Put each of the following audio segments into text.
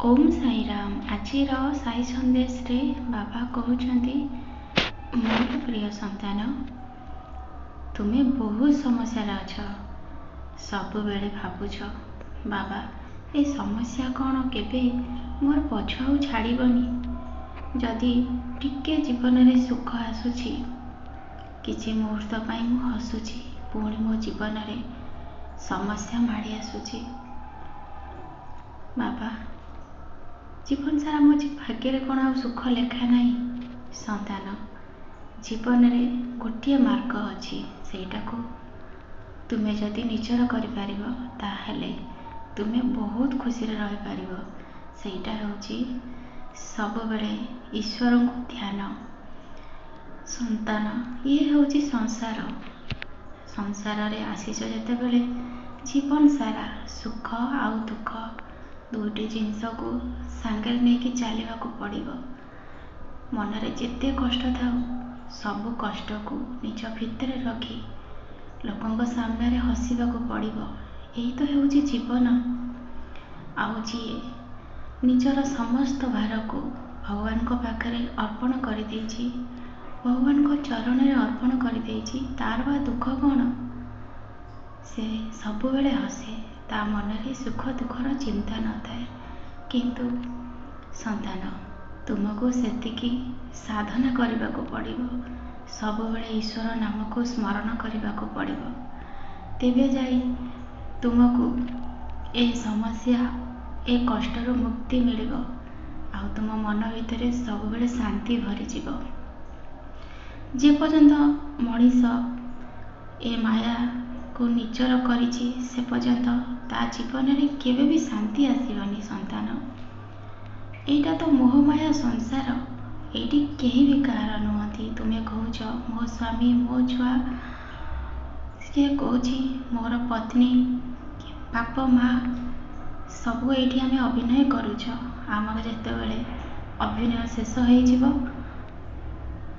ओम साईराम। आजिर साई संदेश रे बाबा कहते मोर प्रिय संतान, तुम्हें बहुत समस्या अछ। सब बेले भावुछ बाबा ए समस्या कौन केबे मोर पछुआ छाड़बनी। जदि टिके जीवन में सुख आसुची किछि मुहूर्त पाई मु हसुची, पुणी मो जीवन में समस्या माड़ी आसुची। बाबा जीवन सारा मो भाग्य कौन आ सुख लेखा नहीं। संतान जीवन में गोटे मार्ग अच्छी, सेटा को तुम्हें जदि निजर कर तुम्हें बहुत खुशी रही पार। सेटा होची सब बेले ईश्वर को ध्यान। संतान ये होची संसार। संसार रे आसीच जते बेले जीवन सारा सुख आउ दुख दुईटी जिनस को सांगे नहीं चलने को पड़ो। मनरे जिते कष्ट था सब कष्ट को निज भितर रखी लोकों सामने रे हसवा को पड़ो। यही तो होची जीवन। आउ जी निजर समस्त भार को भगवान को पाखरे अर्पण कर देछि, भगवान को चरण में अर्पण कर देछि, तार बा दुख कौन। से सब बेले हसे, ता मनरे सुख दुखर चिंता न थाए। किंतु संतान तुमको सेतिकी साधना करने को पड़ो। सब बेले ईश्वर नाम को स्मरण करने को पड़ो, तेबे जाई तुमको ए समस्या ए कष्टर मुक्ति मिलिबो। आउ तुम मन भितर सब बेले शांति भरी जीवो। जे पर्यंत मनीष ए माया को निजर करिछि से पर्यंत ता जीवन में केवे भी शांति आसीबनी। संतान एटा तो मोहमाया संसार, एटी केही भी कार नुहति। तुम्हें कहूच मो स्वामी मो छुआ, सी कहूँ मोर पत्नी बाप माँ सबू ये आम अभिनय करुच। आमर जितेबले अभिनय शेष हो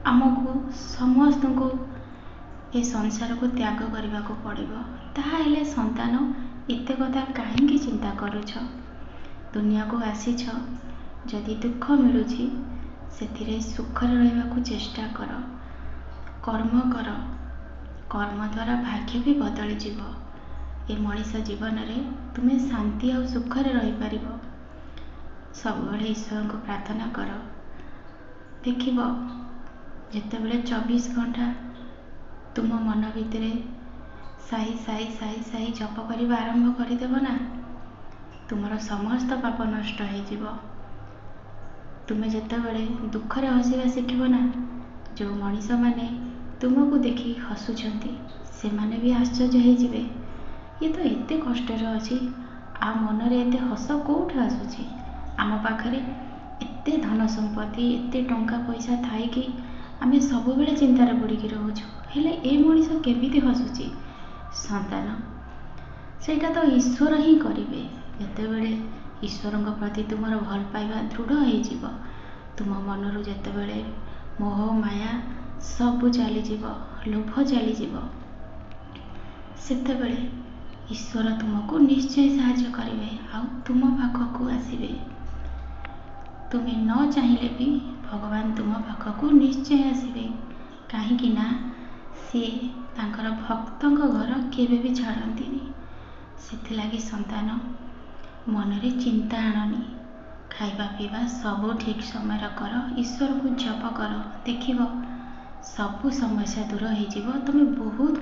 आमको समस्त को ये संसार को त्याग करने को पड़ो। ताहले संतान एत कथा कहीं चिंता करुछ। दुनिया को आसीछ जदि दुख मिलुछि से सुखर रहा चेष्टा कर, कर्म कर। कर्म द्वारा भाग्य भी बदल जीव। ए मनीष जीवन में तुम्हें शांति और सुखरे रही पार। सब बेले ईश्वर को प्रार्थना कर। देखिब जितेबले 24 घंटा तुम मन भितर साई साई साई साई जप करने आरंभ करदेव ना, तुमर समस्त पाप नष्ट हो। तुम्हें जितेबले दुखरे हसवा शिखब ना, जो मनीष माने तुमको देखी हसुंट से माने भी आश्चर्य हो। ये तो एते कष्ट अच्छी, आ मन रे एते हस कौट आसूची। आम पाखरे एते धन संपत्ति एते टंका पैसा थाई कि आम सब बेले चिंतार बुड़ीकी रोचु, हेले ए मनीष केमिति हसुची। संतान सेटा तो ईश्वर ही करिवे। जेतेबेले ईश्वर प्रति तुमर भल पाइबा दृढ़ हो, तुम मनरू जेतेबेले मोह माया सब चलीजीव, लोभ चलीजीव, सेतेबेले ईश्वर तुमको निश्चय साहाय्य करेंगे, आउ तुम पाखक आसवे। तुम्हें न चाहिए भी भगवान तुम पाखक निश्चय आसवे। कहीं ना सी तांकर भक्तों घर केवे भी छाड़ती। से संतान मनरे चिंता आणनी, खाइबा पीवा सब ठीक समय कर, ईश्वर को जप कर। देखिब सबू समस्या दूर हो, तुम्हें बहुत